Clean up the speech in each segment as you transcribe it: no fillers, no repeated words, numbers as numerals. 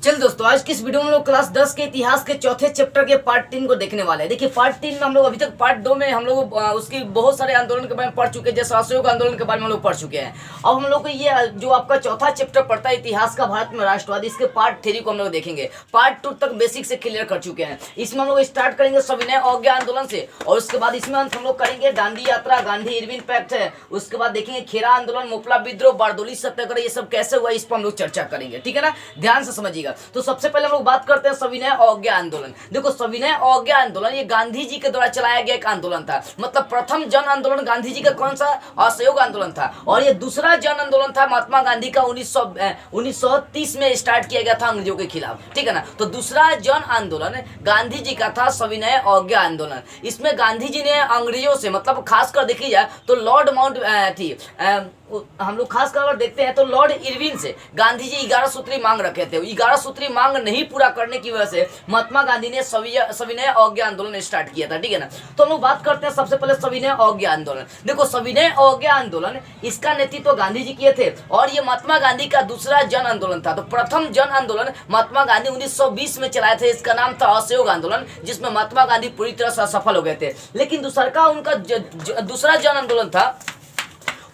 चल दोस्तों, आज की इस वीडियो में हम लोग क्लास 10 के इतिहास के चौथे चैप्टर के पार्ट 3 को देखने वाले हैं। देखिए पार्ट 3 में हम लोग अभी तक पार्ट 2 में हम लोग उसकी बहुत सारे आंदोलन के बारे में पढ़ चुके हैं, जैसे असहयोग आंदोलन के बारे में हम लोग पढ़ चुके हैं। अब हम लोग को ये जो आपका चौथा चैप्टर पड़ता है इतिहास का भारत में राष्ट्रवाद, इसके पार्ट 3 को हम लोग देखेंगे। पार्ट 2 तक बेसिक से क्लियर कर चुके हैं। इसमें हम लोग स्टार्ट करेंगे सविनय अवज्ञा आंदोलन से, और उसके बाद इसमें हम लोग करेंगे दांडी यात्रा, गांधी इरविन पैक्ट है, उसके बाद देखेंगे खेरा आंदोलन, मोपला विद्रोह, बारदोली सत्याग्रह, ये सब कैसे हुआ इस पर हम लोग चर्चा करेंगे। ठीक है ना, ध्यान से समझिएगा। तो सबसे पहले लोग बात करते हैं सविनय अवज्ञा आंदोलन। देखो सविनय अवज्ञा आंदोलन ये गांधी जी के द्वारा चलाया गया एक आंदोलन था। मतलब प्रथम जन आंदोलन गांधी जी का कौन सा असहयोग आंदोलन था, और ये दूसरा जन आंदोलन था महात्मा गांधी का 1930 में स्टार्ट किया गया था अंग्रेजों के खिलाफ। ठीक है ना, तो दूसरा जन आंदोलन गांधी जी का था सविनय अवज्ञा आंदोलन। इसमें गांधी जी ने अंग्रेजों से, मतलब खासकर देखी जाए तो लॉर्ड माउंट थी, हम लोग खास कर अगर देखते हैं तो लॉर्ड इरविन से गांधी जी 11 सूत्री मांग रखे थे। 11 सूत्री मांग नहीं पूरा करने की वजह से महात्मा गांधी ने सविनय अवज्ञा आंदोलन स्टार्ट किया था। ठीक है ना, तो हम लोग बात करते हैं सबसे पहले सविनय अवज्ञा आंदोलन। देखो सविनय अवज्ञा आंदोलन इसका नेतृत्व गांधी जी किए थे, और ये महात्मा गांधी का दूसरा जन आंदोलन था। तो प्रथम जन आंदोलन महात्मा गांधी 1920 में चलाए थे, इसका नाम था असहयोग आंदोलन, जिसमें महात्मा गांधी पूरी तरह से असफल हो गए थे। लेकिन उनका दूसरा जन आंदोलन था,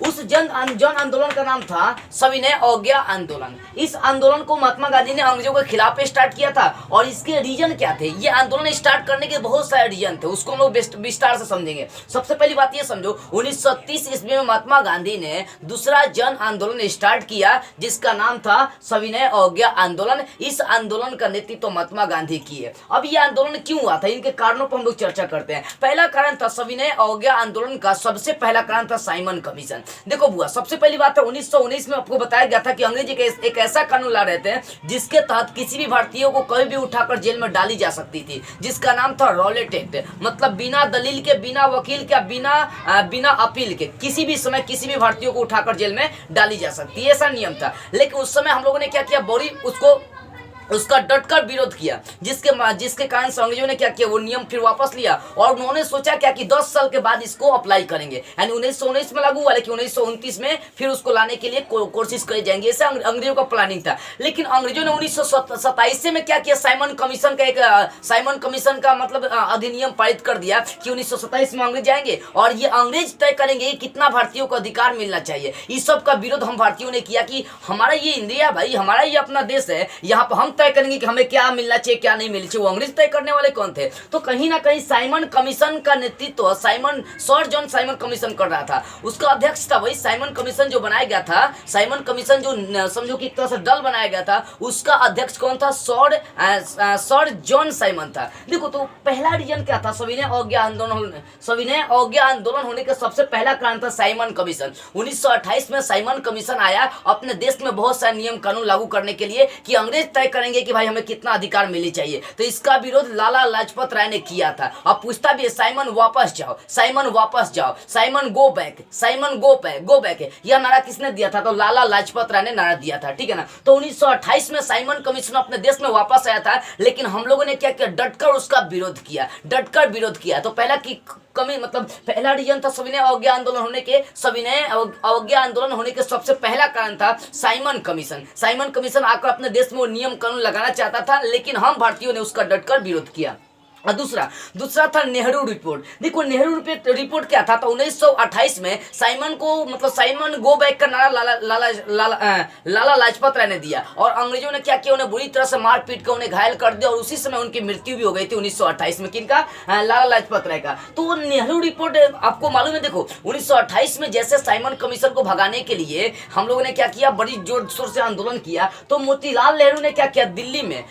उस जन आंदोलन का नाम था सविनय अवज्ञा आंदोलन। इस आंदोलन को महात्मा गांधी ने अंग्रेजों के खिलाफ स्टार्ट किया था, और इसके रीजन क्या थे, ये आंदोलन स्टार्ट करने के बहुत सारे रीजन थे, उसको हम लोग विस्तार से समझेंगे। सबसे पहली बात ये समझो, 1930 ईस्वी में महात्मा गांधी ने दूसरा जन आंदोलन स्टार्ट किया, जिसका नाम था सविनय अवज्ञा आंदोलन। इस आंदोलन का नेतृत्व महात्मा गांधी किए। अब ये आंदोलन क्यों हुआ था, इनके कारणों पर हम लोग चर्चा करते हैं। पहला कारण था सविनय अवज्ञा आंदोलन का, सबसे पहला कारण था साइमन कमीशन। देखो बुआ, सबसे पहली बात है 1919 में आपको बताया गया था कि अंग्रेज एक ऐसा कानून ला रहे थे जिसके तहत किसी भी भारतीय को कभी भी उठाकर जेल में डाली जा सकती थी, जिसका नाम था रॉलेट एक्ट। मतलब बिना दलील के, बिना वकील के, बिना अपील के किसी भी समय किसी भी भारतीय को उठाकर जेल में डाली जा सकती है, ऐसा नियम था। लेकिन उस समय हम लोगों ने क्या किया, बड़ी उसका डटकर विरोध किया, जिसके कारण से अंग्रेजों ने क्या किया, वो नियम फिर वापस लिया, और उन्होंने सोचा क्या कि 10 साल के बाद इसको अप्लाई करेंगे। यानी 1919 में लागू हुआ, लेकिन 1929 में फिर उसको लाने के लिए कोशिश करी जाएंगे, ऐसा अंग्रेजों का प्लानिंग था। लेकिन अंग्रेजों ने 1927 में क्या किया, साइमन कमीशन का मतलब अधिनियम पारित कर दिया कि 1927 में अंग्रेज जाएंगे, और ये अंग्रेज तय करेंगे कितना भारतीयों को अधिकार मिलना चाहिए। इस सब का विरोध हम भारतीयों ने किया कि हमारा ये इंडिया भाई, हमारा ये अपना देश है, यहाँ पर हम तय करेंगे कि हमें क्या मिलना चाहिए क्या नहीं मिलना चाहिए। वो अंग्रेज तय करने वाले कौन थे? तो कहीं ना कहीं साइमन कमीशन का नेतृत्व सर जॉन साइमन कमीशन कर रहा था। उसका अध्यक्ष था वही साइमन कमीशन जो बनाया गया था। साइमन कमीशन जो समझो कि एक तरह से दल बनाया गया था, उसका अध्यक्ष कौन था? सर जॉन साइमन था। देखो तो पहला रीजन क्या था सविनय अवज्ञा आंदोलन होने का सबसे पहला कारण था साइमन कमीशन। 1928 में साइमन कमीशन आया अपने देश में बहुत सारे नियम कानून लागू करने के लिए कि अंग्रेज तय करेंगे कि भाई हमें कितना अधिकार मिलनी चाहिए। तो इसका विरोध लाला लाजपत राय ने किया था। अब पूछता भी है, साइमन वापस जाओ, साइमन गो बैक, यह नारा किसने दिया था? तो लाला लाजपत राय ने नारा दिया था। ठीक है ना, तो 1928 में साइमन कमीशन अपने देश में वापस आया था, लेकिन हम लोगों ने क्या किया, डटकर उसका विरोध किया। तो पहला रीजन था सविनय अवज्ञा आंदोलन होने के सबसे पहला कारण था साइमन कमीशन आकर अपने देश में वो नियम कानून लगाना चाहता था, लेकिन हम भारतीयों ने उसका डटकर विरोध किया। और दूसरा था नेहरू रिपोर्ट। देखो नेहरू रिपोर्ट क्या था? तो 1928 में साइमन गो बैक का नारा लाला लाजपत राय ने दिया, और अंग्रेजों ने क्या किया, उन्हें बुरी तरह से मार पीट कर उन्हें घायल कर दिया, और उसी समय उनकी मृत्यु भी हो गई थी 1928 में। किनका? लाला लाजपत राय का। तो नेहरू रिपोर्ट आपको मालूम है, देखो 1928 में जैसे साइमन कमीशन को भगाने के लिए हम लोगों ने क्या किया, बड़ी जोर शोर से आंदोलन किया। तो मोतीलाल नेहरू ने क्या किया, दिल्ली में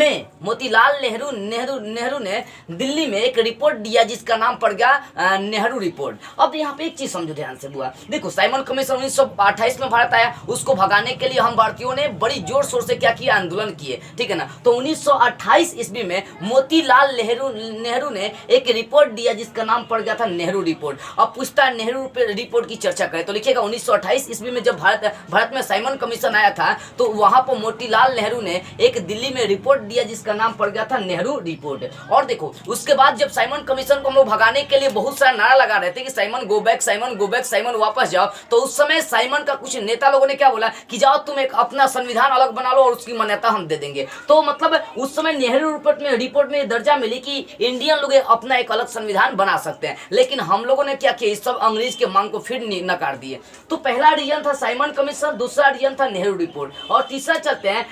नेहरू ने दिल्ली में एक रिपोर्ट दिया, जिसका नाम पड़ गया नेहरू रिपोर्ट। अब यहाँ पे एक चीज समझो ध्यान से बुआ, देखो साइमन कमीशन 1928 में भारत आया, उसको भगाने के लिए हम भारतीयों ने बड़ी जोर शोर से क्या किया, आंदोलन किए। ठीक है ना, तो 1928 ईस्वी में मोतीलाल नेहरू ने एक रिपोर्ट दिया, जिसका नाम पड़ गया था नेहरू रिपोर्ट। अब पूछता है नेहरू रिपोर्ट की चर्चा करें तो लिखिएगा 1928 ईस्वी में जब भारत में साइमन कमीशन आया था, तो वहां पर मोतीलाल नेहरू ने एक दिल्ली में रिपोर्ट दिया, दिया जिसका नाम पड़ गया था नेहरू रिपोर्ट। और देखो उसके बाद जब साइमन कमीशन को हम लोग भगाने के लिए बहुत सारा नारा लगा रहे थे कि Simon go back, Simon go back, Simon वापस जाओ, तो उस समय साइमन का कुछ नेता लोगों ने क्या बोला कि जाओ तुम एक अपना संविधान अलग बना लो और उसकी मान्यता हम दे देंगे। तो मतलब उस समय नेहरू रिपोर्ट में दर्जा मिली कि इंडियन लोग अपना एक अलग संविधान बना सकते हैं, लेकिन हम लोगों ने क्या किया, इस सब अंग्रेज के मांग को फिर नकार दिए। तो पहला रीजन था साइमन कमीशन, दूसरा रीजन था नेहरू रिपोर्ट, और तीसरा चलते हैं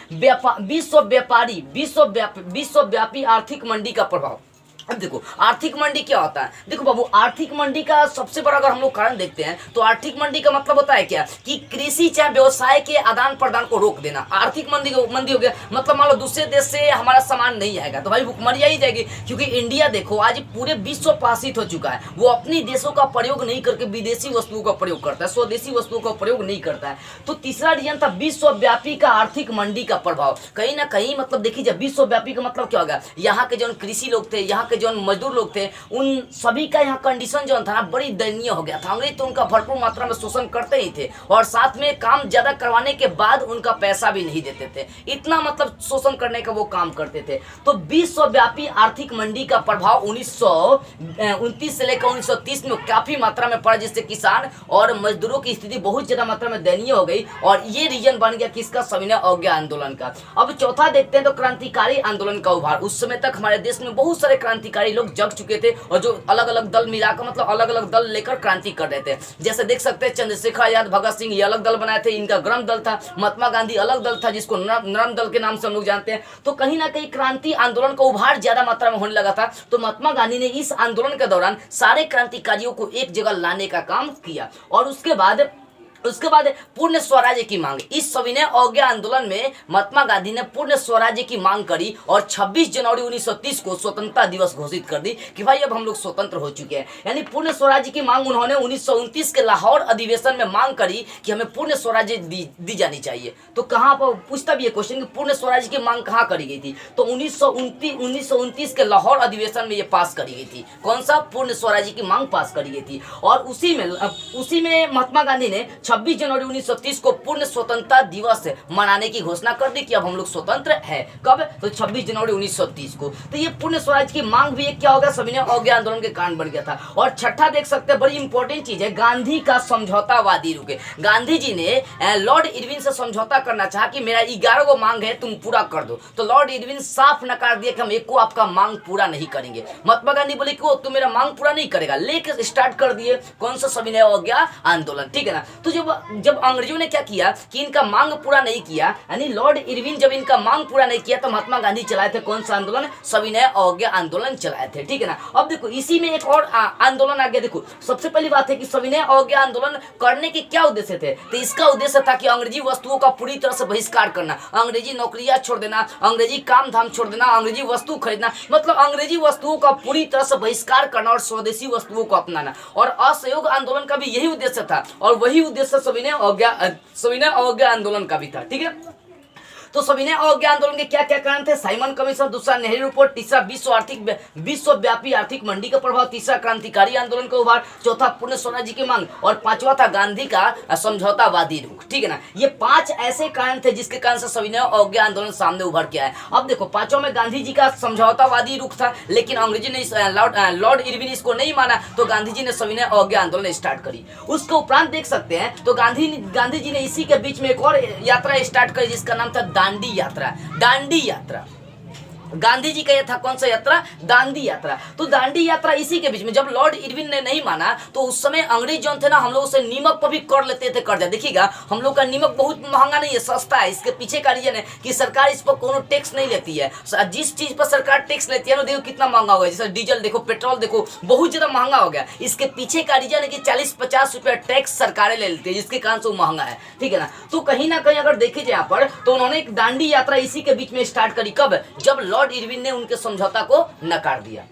विश्वव्यापी आर्थिक मंदी का प्रभाव। अब देखो आर्थिक मंदी क्या होता है, देखो बाबू आर्थिक मंदी का सबसे बड़ा अगर हम लोग कारण देखते हैं तो आर्थिक मंदी का मतलब होता है क्या कि कृषि चाहे व्यवसाय के आदान प्रदान को रोक देना। आर्थिक मंदी हो गया मतलब मान लो दूसरे देश से हमारा सामान नहीं आएगा तो भाई भुखमरिया ही जाएगी, क्योंकि इंडिया देखो आज पूरे विश्व पासित हो चुका है, वो अपनी देशों का प्रयोग नहीं करके विदेशी वस्तुओं का प्रयोग करता है, स्वदेशी वस्तुओं का प्रयोग नहीं करता है। तो तीसरा रीजन था विश्वव्यापी का आर्थिक मंदी का प्रभाव। कहीं ना कहीं मतलब देखिए जब विश्वव्यापी का मतलब क्या होगा, यहाँ के जो कृषि लोग थे, यहाँ जो मजदूर लोग थे, उन सभी का यहाँ कंडीशन जो था ना बड़ी दयनीय हो गया था। अंग्रेज तो उनका भरपूर मात्रा में शोषण करते ही थे और साथ में काम ज्यादा करवाने के बाद उनका पैसा भी नहीं देते थे, इतना मतलब शोषण करने का वो काम करते थे। तो विश्वव्यापी आर्थिक मंदी का प्रभाव 1929 से लेकर 1930 में काफी मात्रा में पड़ा, जिससे किसान और मजदूरों की स्थिति बहुत ज्यादा मात्रा में दयनीय हो गई और ये रीजन बन गया किसका, सविनय अवज्ञा आंदोलन का। अब चौथा देखते हैं तो क्रांतिकारी आंदोलन का उभार। उस समय तक हमारे देश में बहुत सारे क्रांतिकारी लोग जग चुके थे और जो अलग अलग दल मिलाकर मतलब अलग अलग दल लेकर क्रांति कर रहे थे। जैसे देख सकते हैं चंद्रशेखर आजाद, भगत सिंह ये अलग दल बनाए थे, इनका गर्म दल था। महात्मा गांधी अलग दल था जिसको नरम दल के नाम से हम लोग जानते हैं। तो कहीं ना कहीं क्रांति आंदोलन का उभार ज्यादा मात्रा में होने लगा था। तो महात्मा गांधी ने इस आंदोलन के दौरान सारे क्रांतिकारियों को एक जगह लाने का काम किया और उसके बाद पूर्ण स्वराज्य की मांग। इस सविनय अवज्ञा आंदोलन में महात्मा गांधी ने पूर्ण स्वराज्य की मांग करी और 26 जनवरी 1930 को स्वतंत्रता दिवस घोषित कर दी कि भाई अब हम लोग स्वतंत्र हो चुके हैं। यानी पूर्ण स्वराज्य की मांग उन्होंने 1929 के लाहौर अधिवेशन में मांग करी कि हमें पूर्ण स्वराज्य दी जानी चाहिए। तो कहां पर पूछता भी है क्वेश्चन कि पूर्ण स्वराज्य की मांग कहां करी गई थी, तो 1929 के लाहौर अधिवेशन में ये पास करी गई थी। कौन सा, पूर्ण स्वराज्य की मांग पास करी गई थी। और उसी में महात्मा गांधी ने 26 जनवरी 1930 को पूर्ण स्वतंत्रता दिवस मनाने की घोषणा कर दी कि अब हम लोग स्वतंत्र है। कब, तो 26 जनवरी 1930 को। तो ये पूर्ण स्वराज की मांग भी एक क्या होगा, सविनय अवज्ञा आंदोलन के कारण बन गया था। और छठा देख सकते हैं बड़ी इंपॉर्टेंट चीज है, गांधी का समझौतावादी रुके। गांधी जी ने लॉर्ड इरविन से समझौता करना चाहा कि मेरा 11 गो मांग है तुम पूरा कर दो, तो लॉर्ड इरविन साफ नकार दिया कि हम एक को आपका मांग पूरा नहीं करेंगे। महात्मा गांधी बोले कि वो तुम मेरा मांग पूरा नहीं करेगा, लेके स्टार्ट कर दिए कौन सा, सविनय अवज्ञा आंदोलन। ठीक है ना। तो जब अंग्रेजों ने क्या किया कि इनका मांग पूरा नहीं किया, यानी लॉर्ड इरविन जब इनका मांग पूरा नहीं किया तो महात्मा गांधी चलाए थे कौन सा आंदोलन, सविनय अवज्ञा आंदोलन चलाए थे। ठीक है ना। अब देखो इसी में एक और आंदोलन आ गया। देखो सबसे पहली बात है कि सविनय अवज्ञा आंदोलन करने के क्या उद्देश्य थे, तो इसका उद्देश्य था कि अंग्रेजी वस्तुओं का पूरी तरह से बहिष्कार करना, अंग्रेजी नौकरियां छोड़ देना, अंग्रेजी काम धाम छोड़ देना, अंग्रेजी वस्तु खरीदना, मतलब अंग्रेजी वस्तुओं का पूरी तरह से बहिष्कार करना और स्वदेशी वस्तुओं को अपनाना। और असहयोग आंदोलन का भी यही उद्देश्य था और वही उद्देश्य सविनय अवज्ञा आंदोलन का भी था। ठीक है। तो सविनय अवज्ञा आंदोलन के क्या क्या कारण थे, साइमन कमीशन, दूसरा नेहरू रिपोर्ट, तीसरा विश्वव्यापी आर्थिक मंदी का प्रभाव, तीसरा क्रांतिकारी आंदोलन का उभार, चौथा पूर्ण स्वराज्य की मांग और पांचवा था गांधी का समझौतावादी रुख। ठीक है ना। ये 5 ऐसे कारण थे जिसके कारण से सविनय अवज्ञा आंदोलन सामने उभर के आया। अब देखो पांचों में गांधी जी का समझौतावादी रुख था, लेकिन अंग्रेजी ने लॉर्ड इरविन इसको नहीं माना तो गांधी जी ने सविनय अवज्ञा आंदोलन स्टार्ट करी। उसके उपरांत देख सकते हैं तो गांधी जी ने इसी के बीच में एक और यात्रा स्टार्ट करी जिसका नाम था दांडी यात्रा। गांधी जी का यह था कौन सा यात्रा, दांडी यात्रा। तो दांडी यात्रा इसी के बीच में जब लॉर्ड इरविन ने नहीं माना तो उस समय अंग्रेज जो थे ना हम लोग से नीमक पर भी कर लेते थे कर्जा। देखिएगा हम लोग का नीमक बहुत महंगा नहीं है, सस्ता है। इसके पीछे का रीजन है कि सरकार इस पर कोनो टैक्स नहीं लेती है। जिस चीज पर सरकार टैक्स लेती है ना देखो कितना महंगा हो गया, जैसे डीजल देखो, पेट्रोल देखो, बहुत ज्यादा महंगा हो गया। इसके पीछे का रीजन है कि 40-50 रुपया टैक्स सरकारें ले लेती है जिसके कारण से वो महंगा है। ठीक है ना। तो कहीं ना कहीं अगर देखे जाए यहाँ पर तो उन्होंने एक दांडी यात्रा इसी के बीच में स्टार्ट करी। कब, जब लॉर्ड इरविन ने उनके समझौता को नकार दिया।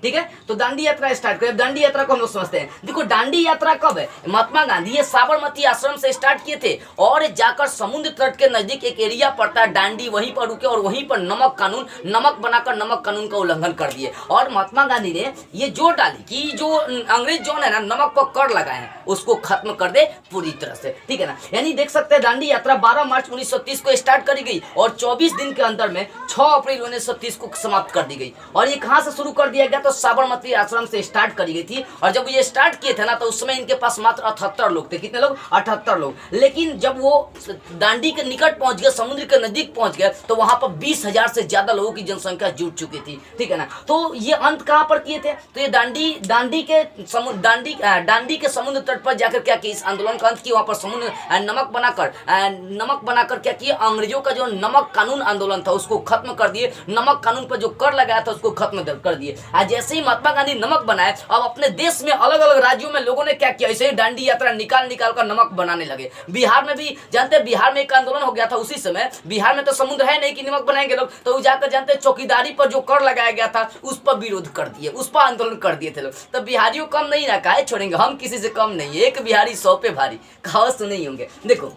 ठीक है। तो दांडी यात्रा स्टार्ट करें। दांडी यात्रा को हम लोग समझते हैं। देखो दांडी यात्रा कब है, महात्मा गांधी ये साबरमती आश्रम से स्टार्ट किए थे और जाकर समुद्र तट के नजदीक एक एरिया पड़ता है दांडी, वहीं पर रुके और वहीं पर नमक बनाकर नमक कानून का उल्लंघन कर दिए। और महात्मा गांधी ने ये जोर डाली कि जो अंग्रेज जो है ना नमक पर कर लगाए हैं उसको खत्म कर दे पूरी तरह से, ठीक है ना। यानी देख सकते हैं दांडी यात्रा 12 मार्च 1930 को स्टार्ट करी गई और 24 दिन के अंदर में 6 अप्रैल 1930 को समाप्त कर दी गई। और ये कहां से शुरू कर दिया गया, तो साबरमती आश्रम से स्टार्ट करी गई थी। और जब ये स्टार्ट किए थे ना तो उस समय इनके पास मात्र 78 लोग थे। कितने लोग, 78 लोग। लेकिन जब वो दांडी के निकट पहुंच गए, समुद्र के नजदीक पहुंच गए, तो वहां पर 20,000 से ज्यादा लोगों की जनसंख्या जुट चुकी थी, ठीक है ना। तो ये अंत कहां पर किए थे, तो ये दांडी के समुद्र तट पर जाकर क्या किया, इस आंदोलन का अंत किया। वहां पर समुद्र नमक बनाकर क्या किया, अंग्रेजों का जो नमक कानून आंदोलन था उसको खत्म कर दिए। नमक कानून पर जो कर लगाया था उसको खत्म कर दिए। आज जैसे ही महात्मा गांधी नमक बनाए, अब अपने देश में अलग अलग राज्यों में लोगों ने क्या किया, ऐसे ही दांडी यात्रा निकाल कर नमक बनाने लगे। बिहार में भी जानते हैं, बिहार में एक आंदोलन हो गया था उसी समय। बिहार में तो समुद्र है नहीं कि नमक बनाएंगे लोग, तो जाकर जानते हैं चौकीदारी पर जो कर लगाया गया था उस पर विरोध कर दिए, उस पर आंदोलन कर दिए थे लोग। तो बिहारियों कम नहीं ना, काहे छोड़ेंगे, हम किसी से कम नहीं, एक बिहारी 100 पे भारी, कहावत सुने ही होंगे। देखो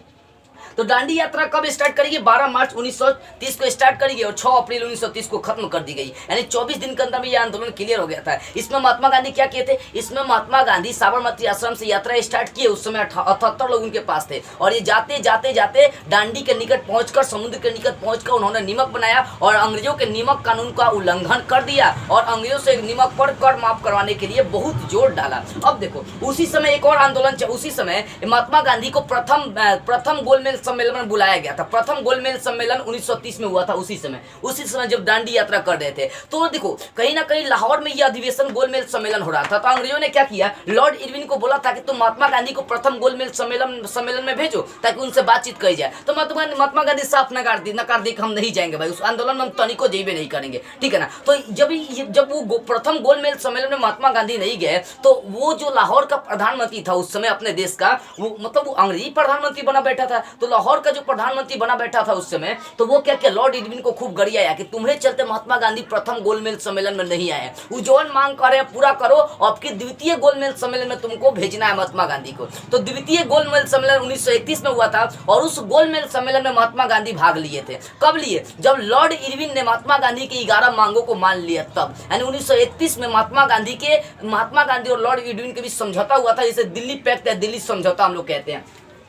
तो दांडी यात्रा कब स्टार्ट करेगी, 12 मार्च 1930 को स्टार्ट करेगी और 6 अप्रैल 1930 को खत्म कर दी गई। यानी 24 दिन के अंदर में यह आंदोलन क्लियर हो गया था। इसमें महात्मा गांधी क्या किए थे, इसमें महात्मा गांधी साबरमती आश्रम से यात्रा स्टार्ट किए। उस समय 78 लोग उनके पास थे और ये जाते जाते दांडी के निकट पहुंचकर, समुद्र के निकट पहुंचकर उन्होंने नमक बनाया और अंग्रेजों के नमक कानून का उल्लंघन कर दिया और अंग्रेजों से नमक पर कर माफ करवाने के लिए बहुत जोर डाला। अब देखो उसी समय एक और आंदोलन, उसी समय महात्मा गांधी को प्रथम गोलमेज सम्मेलन में बुलाया गया था। प्रथम गोलमेज सम्मेलन 1930 में हुआ था। उसी समय जब दांडी यात्रा कर रहे थे, तो देखो कहीं ना कहीं लाहौर में यह अधिवेशन गोलमेज सम्मेलन हो रहा था। तो अंग्रेजों ने क्या किया, लॉर्ड इरविन को बोला था कि तुम महात्मा गांधी को प्रथम गोलमेज सम्मेलन में भेजो ताकि उनसे बातचीत करी जाए। तो महात्मा गांधी साफ नकार दी कि हम नहीं जाएंगे भाई, उस आंदोलन में हम तनिको जेबे नहीं करेंगे, ठीक है ना। तो जब वो प्रथम गोलमेज सम्मेलन में महात्मा गांधी नहीं गए, तो वो जो लाहौर का प्रधानमंत्री था उस समय अपने देश का, वो मतलब वो अंग्रेजी प्रधानमंत्री बना बैठा था। तो लाहौर का जो प्रधानमंत्री बना बैठा था उस समय, तो वो क्या किया, लॉर्ड इरविन को खूब गरियाया कि तुम्हारे चलते महात्मा गांधी प्रथम गोलमेज सम्मेलन में नहीं आए। वो जो मांग कर रहे हैं पूरा करो, आपके द्वितीय गोलमेज सम्मेलन में तुमको भेजना है महात्मा गांधी को। तो द्वितीय गोलमेज सम्मेलन 1931 में हुआ था और उस गोलमेज सम्मेलन में महात्मा गांधी भाग लिए थे। कब लिए, जब लॉर्ड इरविन ने महात्मा गांधी की 11 मांगों को मान लिया तब। यानी 1931 में महात्मा गांधी और लॉर्ड इरविन के बीच समझौता हुआ था, जिसे दिल्ली पैक्ट या दिल्ली समझौता हम लोग कहते हैं।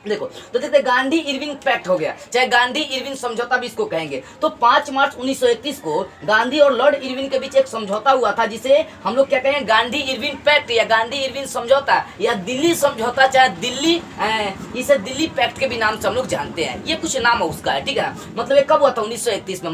देखो तो देखते गांधी इरविन पैक्ट हो गया, चाहे गांधी इरविन समझौता भी इसको कहेंगे। तो 5 मार्च 1931 को गांधी और लॉर्ड इरविन के बीच एक समझौता हुआ था, जिसे हम लोग क्या कहेंगे, गांधी इरविन पैक्ट या गांधी इरविन समझौता या दिल्ली समझौता, चाहे इसे दिल्ली पैक्ट के भी नाम से हम लोग जानते हैं। ये कुछ नाम है उसका है, ठीक है ना। मतलब ये कब हुआ था, 1931 में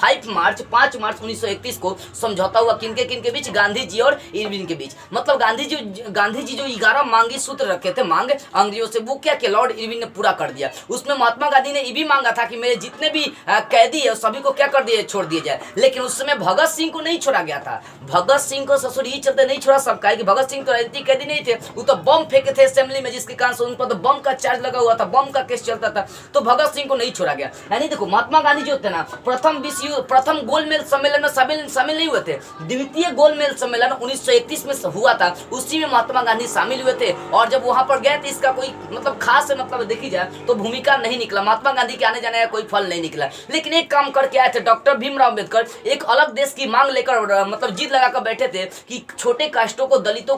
5 मार्च 1931 को समझौता हुआ। किनके बीच, गांधी जी और इरविन के बीच। मतलब गांधी जी जो 11 मांगी सूत्र रखे थे मांग अंग्रेजों से, वो क्या लॉर्ड इरविन ने पूरा कर दिया। उसमें महात्मा गांधी ने ये भी मांगा था कि मेरे जितने भी कैदी है सभी को क्या कर दिए, छोड़ दिया जाए। लेकिन उस समय भगत सिंह को नहीं छोड़ा गया था। भगत सिंह को ससुर ही चलते नहीं छोड़ा सब का, कि भगत सिंह तो राजनीतिक कैदी नहीं थे, वो तो बम फेंके थे असेंबली में, जिसके कारण से उन पर तो बम का चार्ज लगा हुआ था, बम का केस चलता था, तो भगत सिंह को नहीं छोड़ा गया। यानी देखो महात्मा गांधी जो थे ना, प्रथम गोलमेज सम्मेलन में शामिल नहीं हुए थे। द्वितीय गोलमेज सम्मेलन 1931 में हुआ था, उसी में महात्मा गांधी शामिल हुए थे। और जब वहां पर गए थे, इसका कोई खास मतलब देखी जाए तो भूमिका नहीं निकला, महात्मा गांधी के आने जाने का कोई फल नहीं निकला। लेकिन एक काम करके आए थे, डॉक्टर भीमराव अंबेडकर एक अलग देश की मांग लेकर मतलब जीत लगाकर बैठे थे कि छोटे कास्टों को, दलितों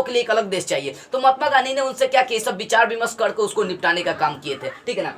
के लिए एक अलग देश चाहिए। तो महात्मा गांधी ने उनसे क्या किया, सब विचार विमर्श करके उसको निपटाने का काम किए थे, ठीक है ना।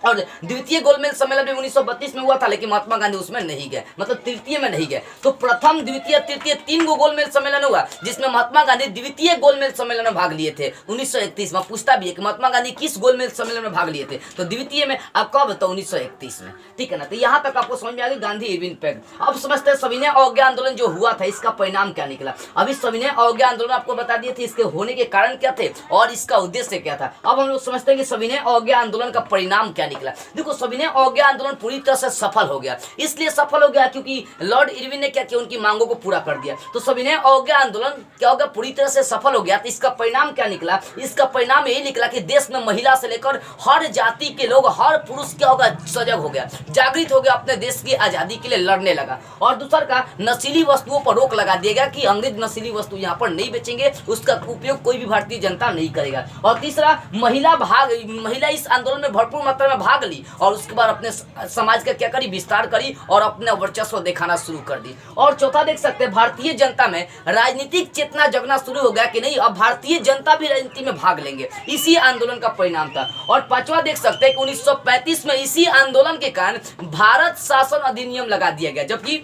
और द्वितीय गोलमेज सम्मेलन भी 1932 में हुआ था, लेकिन महात्मा गांधी उसमें नहीं गए, मतलब तृतीय में नहीं गए। तो प्रथम, द्वितीय, तृतीय 3 गो गोलमेज सम्मेलन हुआ, जिसमें महात्मा गांधी द्वितीय गोलमेज सम्मेलन में भाग लिए थे 1931 में। पूछता भी है कि महात्मा गांधी किस गोलमेज सम्मेलन में भाग लिए थे, तो द्वितीय में। अब कब, तो 1931 में, ठीक है ना। तो यहाँ तक आपको समझ में आ गई गांधी इरविन पैक्ट। अब समझते हैं सविनय अवज्ञा आंदोलन जो हुआ था, इसका परिणाम क्या निकला। अभी सविनय अवज्ञा आंदोलन आपको बता दिए थे, इसके होने के कारण क्या थे और इसका उद्देश्य क्या था। अब हम लोग समझते हैं कि सविनय अवज्ञा आंदोलन का परिणाम क्या निकला। देखो सविनय अवज्ञा आंदोलन पूरी तरह से सफल हो गया। इसलिए सफल हो गया क्योंकि लॉर्ड इरविन ने क्या किया, उनकी मांगों को पूरा कर दिया। तो सविनय अवज्ञा आंदोलन क्या हो गया, पूरी तरह से सफल हो गया। तो इसका परिणाम क्या निकला, इसका परिणाम यही निकला कि देश में महिला से लेकर हर जाति के लोग, हर पुरुष क्या होगा, सजग हो गया, जागृत हो गया, अपने देश की आजादी के लिए लड़ने लगा। और दूसरा का नशीली वस्तुओं पर रोक लगा दिया गया कि अंग्रेज नशीली वस्तु यहाँ पर नहीं बेचेंगे, उसका उपयोग कोई भी भारतीय जनता नहीं करेगा। और तीसरा महिला इस आंदोलन में भरपूर मात्रा में भाग ली और उसके बाद अपने समाज का क्या करी, विस्तार करी और अपना वर्चस्व दिखाना शुरू कर दी। और चौथा देख सकते हैं, भारतीय जनता में राजनीतिक चेतना जगना शुरू हो गया कि नहीं, अब भारतीय जनता भी राजनीति में भाग लेंगे। इसी आंदोलन का परिणाम था। और पांचवा देख सकते हैं कि 1935 में इसी आंदोलन के कारण भारत शासन अधिनियम लगा दिया गया। जबकि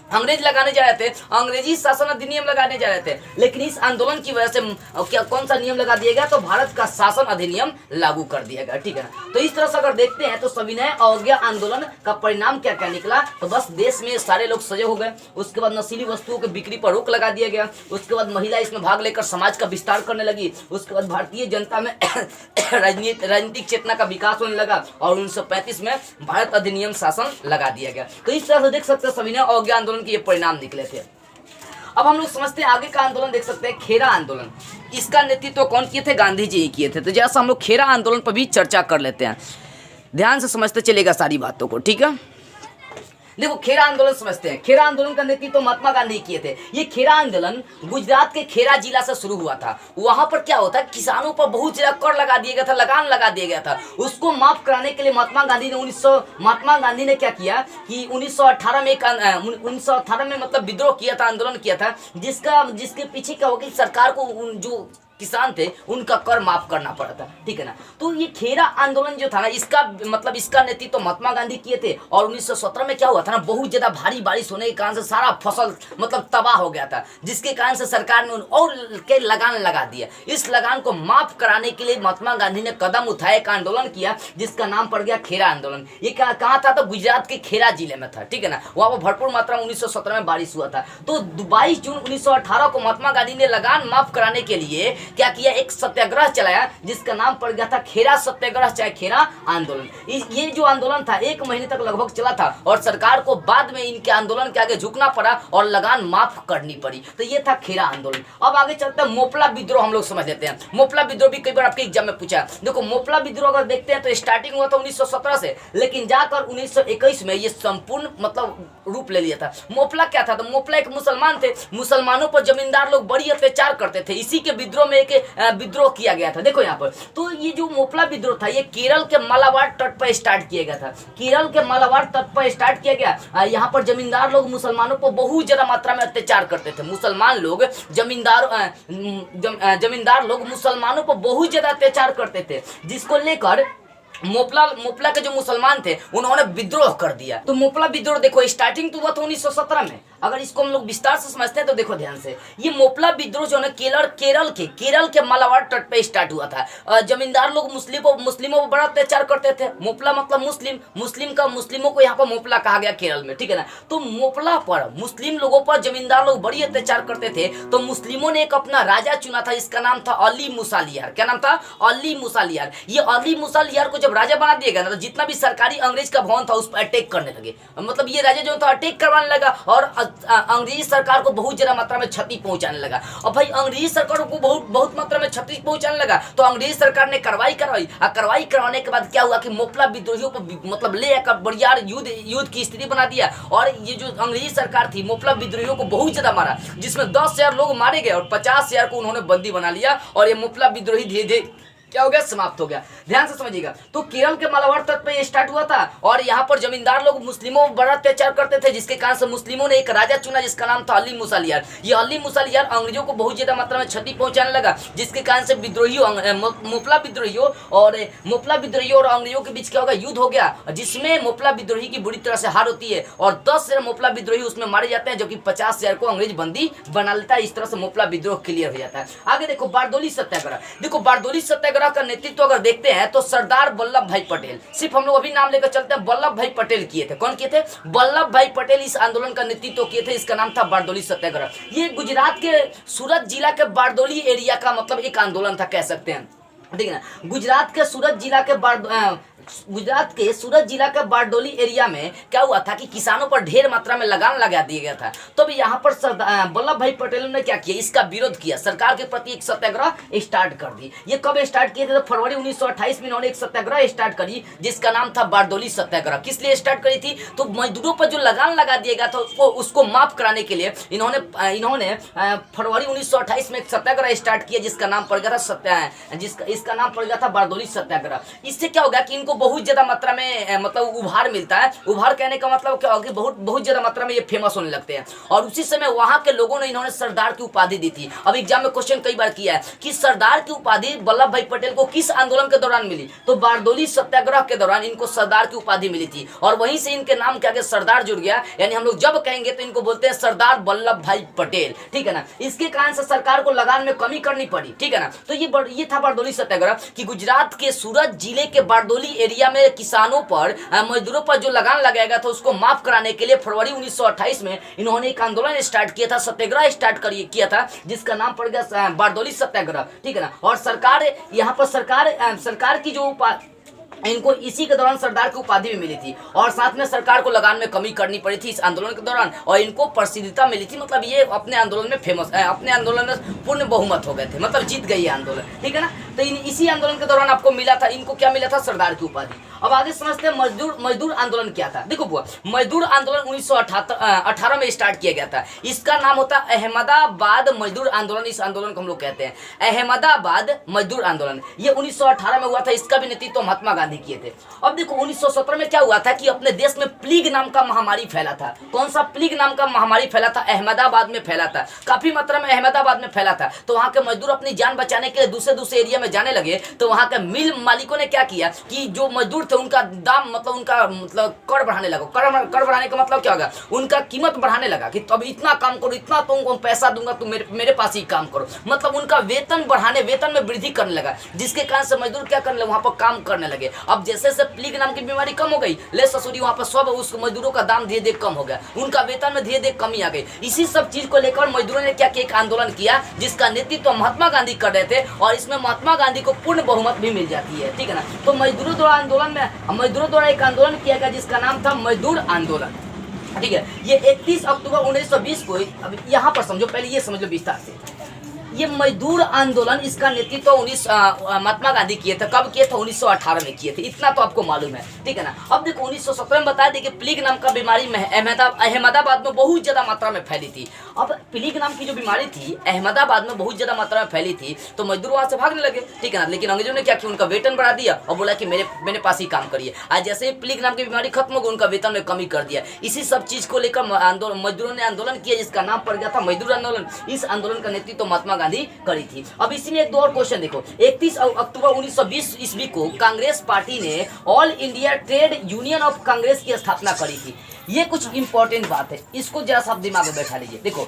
अंग्रेज लगाने जा रहे थे, अंग्रेजी शासन अधिनियम लगाने जा रहे थे, लेकिन इस आंदोलन की वजह से क्या कौन सा नियम लगा दिया गया, तो भारत का शासन अधिनियम लागू कर दिया गया। ठीक है ना। तो इस तरह से अगर देखते हैं तो सविनय अवज्ञा आंदोलन का परिणाम क्या क्या निकला, तो बस देश में सारे लोग सजग हो गए। उसके बाद नशीली वस्तुओं की बिक्री पर रोक लगा दिया गया। उसके बाद महिला इसमें भाग लेकर समाज का विस्तार करने लगी। उसके बाद भारतीय जनता में राजनीतिक चेतना का विकास होने लगा और 1935 में भारत अधिनियम शासन लगा दिया गया। तो इस तरह से देख सकते हैं सविनय अवज्ञा आंदोलन के ये परिणाम निकले थे। अब हम लोग समझते हैं आगे का आंदोलन, देख सकते हैं खेरा आंदोलन। इसका नेतृत्व कौन किए थे, गांधी जी ही किए थे। तो जैसा हम लोग खेरा आंदोलन पर भी चर्चा कर लेते हैं, ध्यान से समझते चलेगा सारी बातों को। ठीक है, देखो खेरा आंदोलन समझते हैं। खेरा आंदोलन का नेतृत्व तो महात्मा गांधी किए थे। ये खेरा आंदोलन गुजरात के खेरा जिला से शुरू हुआ था। वहां पर क्या होता है, किसानों पर बहुत ज्यादा कर लगा दिया गया था, लगान लगा दिया गया था। उसको माफ कराने के लिए महात्मा गांधी ने क्या किया कि 1918 में 1918 में मतलब विद्रोह किया था, आंदोलन किया था, जिसके पीछे क्या हो गया, सरकार को जो किसान थे उनका कर माफ करना पड़ा था। ठीक है ना। तो ये खेरा आंदोलन जो था ना, इसका नेतृत्व तो महात्मा गांधी किए थे। और 1917 में क्या हुआ था ना, बहुत ज्यादा भारी बारिश होने के कारण से सारा फसल मतलब तबाह हो गया था, जिसके कारण से सरकार ने और के लगान लगा दिया। इस लगान को माफ कराने के लिए महात्मा गांधी ने कदम उठाया, एक आंदोलन किया जिसका नाम पड़ गया खेरा आंदोलन। ये कहाँ था, तो गुजरात के खेरा जिले में था। ठीक है ना। वहां पर भरपूर मात्रा में 1917 में बारिश हुआ था। तो 22 जून 1918 को महात्मा गांधी ने लगान माफ कराने के लिए क्या किया, एक सत्याग्रह चलाया जिसका नाम पड़ गया था खेरा सत्याग्रह, चाहे खेरा आंदोलन। ये जो आंदोलन था 1 महीने तक लगभग चला था और सरकार को बाद में इनके आंदोलन के आगे झुकना पड़ा और लगान माफ करनी पड़ी। तो ये था खेरा आंदोलन। अब आगे चलते हैं मोपला विद्रोह, हम लोग समझ लेते हैं। मोपला विद्रोह भी कई बार आपके एग्जाम में पूछा। देखो मोपला विद्रोह अगर देखते हैं तो स्टार्टिंग हुआ था 1917 से, लेकिन जाकर 1921 में ये संपूर्ण मतलब रूप ले लिया था। मोपला क्या था, तो मोपला एक मुसलमान थे, मुसलमानों पर जमींदार लोग बड़ी अत्याचार करते थे। इसी के विद्रोह में एक विद्रोह किया गया था। देखो यहाँ पर तो ये जो मोपला विद्रोह था ये केरल के मालाबार तट पर स्टार्ट किया गया था। केरल के मालाबार तट पर स्टार्ट किया गया। यहाँ पर जमींदार लोग मुसलमानों पर बहुत ज्यादा मात्रा में अत्याचार करते थे। मुसलमान लोग जमींदार लोग मुसलमानों पर बहुत ज्यादा अत्याचार करते थे, जिसको लेकर मोपला के जो मुसलमान थे उन्होंने विद्रोह कर दिया। तो मोपला विद्रोह देखो स्टार्टिंग तो हुआ था 1917 में। अगर इसको हम लोग विस्तार से समझते हैं तो देखो ध्यान से, ये मोपला विद्रोह जो है केरल के मालाबार तट पे स्टार्ट हुआ था। जमींदार लोग मुस्लिमों पर बड़ा अत्याचार करते थे। मोपला मतलब मुस्लिमों को यहाँ पर मोपला कहा गया केरल में। ठीक है ना। तो मोपला पर मुस्लिम लोगों पर जमींदार लोग बड़ी अत्याचार करते थे। तो मुस्लिमों ने एक अपना राजा चुना था, इसका नाम था अली मूसा लियार। क्या नाम था, अली मूसा लियार। ये अली मूसा लियार को जब राजा बना दिया गया ना, तो जितना भी सरकारी अंग्रेज का भवन था उस पर अटैक करने लगे। मतलब ये राजा जो था अटैक करवाने लगा और अंग्रेजी सरकार को बहुत ज्यादा मात्रा में क्षति पहुंचाने लगा। और भाई अंग्रेजी सरकार को बहुत मात्रा में क्षति पहुंचाने लगा तो अंग्रेजी सरकार ने कार्रवाई करवाने के बाद क्या हुआ कि मोपला विद्रोहियों को मतलब ले आकर बढ़िया युद्ध की स्थिति बना दिया। और ये जो अंग्रेजी सरकार थी मोपला विद्रोहियों को बहुत ज्यादा मारा, जिसमें 10,000 लोग मारे गए और 50,000 को उन्होंने बंदी बना लिया। और ये मोपला विद्रोही धीरे धीरे क्या हो गया, समाप्त हो गया। ध्यान से समझिएगा। तो केरल के मालाबार तट पे स्टार्ट हुआ था और यहाँ पर जमींदार लोग मुस्लिमों पर बड़ा अत्याचार करते थे, जिसके कारण से मुस्लिमों ने एक राजा चुना जिसका नाम था अली मूसा लियार। ये अली मूसा लियार अंग्रेजों को बहुत ज्यादा मात्रा में क्षति पहुंचाने लगा, जिसके कारण से मोपला विद्रोहियों और अंग्रेजों के बीच क्या होगा, युद्ध हो गया, जिसमें मोपला विद्रोही की बुरी तरह से हार होती है और 10,000 मोपला विद्रोही उसमें मारे जाते हैं, जबकि 50,000 को अंग्रेज बंदी बना लेता है। इस तरह से मोपला विद्रोह क्लियर हो जाता है। आगे देखो बारदोली सत्याग्रह। देखो बारदोली सत्याग्रह का नेतृत्व अगर देखते हैं तो सरदार वल्लभ भाई पटेल, सिर्फ हम लोग अभी नाम लेकर चलते हैं, वल्लभ भाई पटेल किए थे। कौन किए थे, वल्लभ भाई पटेल इस आंदोलन का नेतृत्व किए थे। इसका नाम था बारदोली सत्याग्रह। ये गुजरात के सूरत जिला के बारदोली एरिया का मतलब एक आंदोलन था, कह सकते हैं। ठीक है ना। गुजरात के सूरत जिला के गुजरात के सूरत जिला का बारडोली एरिया में क्या हुआ था कि किसानों पर ढेर मात्रा में लगान लगा दिया गया था। तो भी यहाँ पर सरदार वल्लभ भाई पटेल ने क्या किया, इसका विरोध किया, सरकार के प्रति एक सत्याग्रह स्टार्ट कर दी। ये कब स्टार्ट किए थे, तो फरवरी 1928 में इन्होंने एक सत्याग्रह स्टार्ट करी जिसका नाम था बारडोली सत्याग्रह। किस लिए स्टार्ट करी थी, तो मजदूरों पर जो लगान लगा दिया गया था उसको माफ कराने के लिए इन्होंने फरवरी 1928 में एक सत्याग्रह स्टार्ट किया जिसका नाम पड़ गया था इसका नाम पड़ गया था बारडोली सत्याग्रह। इससे क्या होगा कि इनको बहुत ज्यादा मात्रा में मतलब उभार मिलता है। उभार कहने का मतलब क्या होगा, बहुत ज्यादा मात्रा में ये फेमस होने लगते हैं। और उसी समय वहां के लोगों ने इन्होंने सरदार की उपाधि दी थी। अब एग्जाम में क्वेश्चन कई बार किया है कि सरदार की उपाधि वल्लभ भाई पटेल को किस आंदोलन के दौरान मिली, तो बारडोली सत्याग्रह के दौरान इनको सरदार की उपाधि मिली थी। और वहीं से इनके नाम क्या सरदार जुड़ गया, यानी हम लोग जब कहेंगे तो इनको बोलते हैं सरदार वल्लभ भाई पटेल, ठीक है ना। इसके कारण से सरकार को लगान में कमी करनी पड़ी, ठीक है ना। तो ये था बारडोली सत्याग्रह कि गुजरात के सूरत जिले के बारडोली एरिया में किसानों पर मजदूरों पर जो लगान लगाया गया था उसको माफ कराने के लिए फरवरी 1928 में इन्होंने एक आंदोलन स्टार्ट किया था, सत्याग्रह स्टार्ट किया था जिसका नाम पड़ गया बारडोली सत्याग्रह, ठीक है ना। और सरकार यहाँ पर सरकार की जो इनको इसी के दौरान सरदार की उपाधि भी मिली थी और साथ में सरकार को लगान में कमी करनी पड़ी थी इस आंदोलन के दौरान और इनको प्रसिद्धता मिली थी। मतलब ये अपने आंदोलन में फेमस है, अपने आंदोलन में पूर्ण बहुमत हो गए थे, मतलब जीत गई ये आंदोलन, ठीक है ना। तो इसी आंदोलन के दौरान आपको मिला था, इनको क्या मिला था, सरदार की उपाधि। अब आगे समझते हैं मजदूर आंदोलन क्या था। देखो बुआ, मजदूर आंदोलन 1918 में स्टार्ट किया गया था। इसका नाम होता है अहमदाबाद मजदूर आंदोलन। इस आंदोलन को हम लोग कहते हैं अहमदाबाद मजदूर आंदोलन। ये 1918 में हुआ था। इसका भी नेतृत्व महात्मा गांधी किए थे। अब देखो 1917 में क्या हुआ था कि अपने देश में प्लेग नाम का महामारी फैला था। कौन सा प्लेग नाम का महामारी फैला था, अहमदाबाद में फैला था, काफी मात्रा में अहमदाबाद में फैला था। तो वहां के मजदूर अपनी जान बचाने के लिए दूसरे एरिया में जाने लगे। तो वहां के मिल मालिकों ने क्या किया कि जो मजदूर थे उनका दाम मतलब कर बढ़ाने लगा। कर बढ़ाने का मतलब क्या होगा, उनका कीमत बढ़ाने लगा कि तब इतना काम करो, इतना तुमको पैसा दूंगा, तुम मेरे पास ही काम करो। मतलब उनका वेतन में वृद्धि करने लगा, जिसके कारण से मजदूर क्या करने लगे, वहां पर काम करने लगे। अब जैसे जैसे प्लेग नाम की बीमारी कम हो गई, ले ससुरी वहां पर सब उस मजदूरों का दाम धीरे धीरे कम हो गया, उनका वेतन में धीरे धीरे कमी आ गई। इसी सब चीज को लेकर मजदूरों ने क्या किया, एक आंदोलन किया जिसका नेतृत्व महात्मा गांधी कर रहे थे और इसमें महात्मा गांधी को पूर्ण बहुमत भी मिल जाती है, ठीक है ना। तो मजदूरों द्वारा एक आंदोलन किया गया जिसका नाम था मजदूर आंदोलन, ठीक है। ये 31 अक्टूबर 1920 को, अब यहाँ पर समझो, पहले ये समझ लो विस्तार से। ये मजदूर आंदोलन, इसका नेतृत्व महात्मा गांधी किए थे। कब किए थे, 1918 में किए थे, इतना तो आपको मालूम है, ठीक है ना। अब देखो 1917 में बता दें कि प्लेग नाम का बीमारी अहमदाबाद में बहुत ज्यादा मात्रा में फैली थी। अब प्लेग नाम की जो बीमारी थी अहमदाबाद में बहुत ज्यादा मात्रा में फैली थी, तो मजदूर वहां से भागने लगे, ठीक है ना। लेकिन अंग्रेजों ने क्या किया, उनका वेतन बढ़ा दिया और बोला कि मेरे पास ही काम करिए। आज जैसे ही प्लेग नाम की बीमारी खत्म हो गई, उनका वेतन में कमी कर दिया। इसी सब चीज को लेकर मजदूरों ने आंदोलन किया जिसका नाम पड़ गया था मजदूर आंदोलन। इस आंदोलन का नेतृत्व महात्मा गांधी करी थी। अब इसी में एक दो और क्वेश्चन देखो। 31 अक्टूबर 1920 ईस्वी को कांग्रेस पार्टी ने all India trade union of Congress की स्थापना करी थी। ये कुछ इंपॉर्टेंट बात है, इसको जरा सा आप दिमाग में बैठा लीजिए। देखो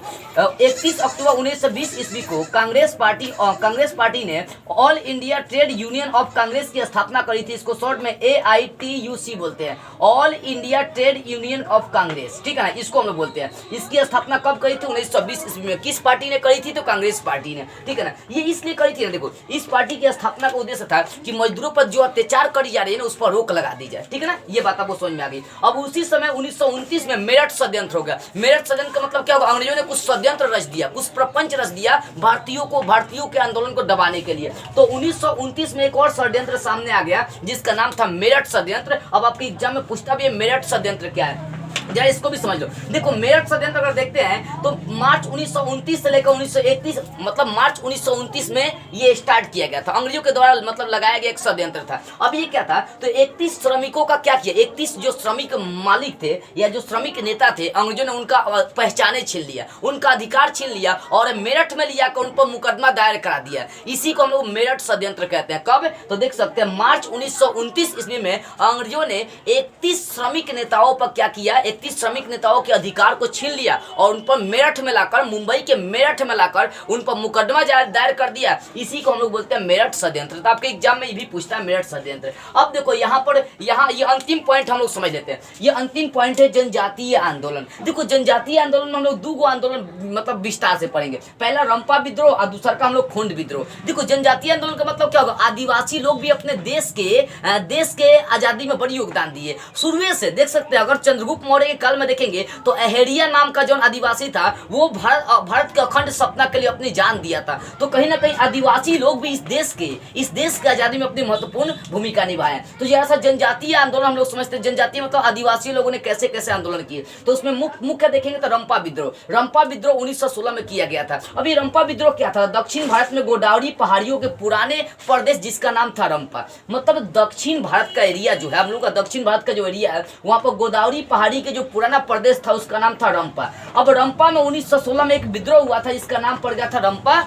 31 अक्टूबर 1920 ईस्वी को कांग्रेस पार्टी ने all India trade union of Congress की स्थापना करी थी। इसको शॉर्ट में AITUC बोलते हैं, all India trade union of Congress, ठीक है ना, इसको हम लोग बोलते हैं। इसकी स्थापना कब करी थी, 1920 ईस्वी में। किस पार्टी ने करी थी, तो कांग्रेस पार्टी ने, ठीक है ना। ये इसलिए करी थी ना, देखो इस पार्टी की स्थापना का उद्देश्य था कि मजदूरों पर जो अत्याचार करी जा रही है ना, उस पर रोक लगा दी जाए, ठीक है ना। ये बात आपको समझ में आ गई। अब उसी समय 1929 में मेरठ षड्यंत्र हो गया। मेरठ षड्यंत्र का मतलब क्या होगा, अंग्रेजों ने कुछ षड्यंत्र रच दिया, कुछ प्रपंच रच दिया भारतीयों के आंदोलन को दबाने के लिए। तो 1929 में एक और षड्यंत्र सामने आ गया जिसका नाम था मेरठ षड्यंत्र। अब आपके एग्जाम में पूछता भी है मेरठ षड्यंत्र क्या है, जरा इसको भी समझ लो। देखो मेरठ षड्यंत्र अगर देखते हैं तो मार्च 1929 से लेकर 1931, मतलब मार्च 1929 में ये स्टार्ट किया गया था। अंग्रेजों के द्वारा मतलब लगाया गया एक षड्यंत्र था। अब ये क्या था, तो 31 श्रमिकों का क्या किया, 31 जो श्रमिक मालिक थे या जो श्रमिक नेता थे, अंग्रेजों ने उनका पहचाने छीन लिया, उनका अधिकार छीन लिया और मेरठ में लिया कर उन पर मुकदमा दायर करा दिया। इसी को हम लोग मेरठ षड्यंत्र कहते हैं। कब, तो देख सकते हैं मार्च 1929 ईस्वी में अंग्रेजों ने 31 श्रमिक नेताओं पर क्या किया, एक 33 श्रमिक नेताओं के अधिकार को छीन लिया और उन पर मेरठ में लाकर, मुंबई के मेरठ में लाकर उन पर मुकदमा दायर कर दिया। इसी को हम लोग बोलते हैं मेरठ षड्यंत्र। तो आपके एग्जाम में ये भी पूछता है मेरठ षड्यंत्र। अब देखो यहाँ पर ये अंतिम पॉइंट हम लोग समझ लेते हैं। ये अंतिम पॉइंट है जनजातीय आंदोलन। देखो जनजातीय आंदोलन में हम लोग दो आंदोलन मतलब विस्तार से पढ़ेंगे। पहला रंपा विद्रोह और दूसरा का हम लोग खोंड विद्रोह। देखो जनजातीय आंदोलन का मतलब क्या होगा, आदिवासी लोग भी अपने देश के आजादी में बड़ी योगदान दिए। शुरू से देख सकते हैं, अगर चंद्रगुप्त मौर्य के काल में देखेंगे तो अहेरिया नाम का जो आदिवासी था वो भारत के अखंड सपना के लिए अपनी जान दिया था। तो कहीं ना कहीं आदिवासी लोग भी इस देश की आजादी में अपनी महत्वपूर्ण भूमिका निभाए। तो जरा सा जनजातीय आंदोलन हम लोग समझते हैं। जनजातीय मतलब आदिवासी लोगों ने कैसे कैसे आंदोलन किए, तो उसमें मुख्य देखेंगे तो रंपा विद्रोह। रंपा विद्रोह 1916 में किया गया था। अभी रंपा विद्रोह क्या था, दक्षिण भारत में गोदावरी पहाड़ियों के पुराने प्रदेश जिसका नाम था रंपा, मतलब दक्षिण भारत का एरिया जो है हम लोग का, दक्षिण भारत का जो एरिया है वहां पर गोदावरी पहाड़ी के जो पुराना प्रदेश था उसका नाम था रंपा। अब रंपा में 1916 में एक विद्रोह हुआ था जिसका नाम पड़ गया था रंपा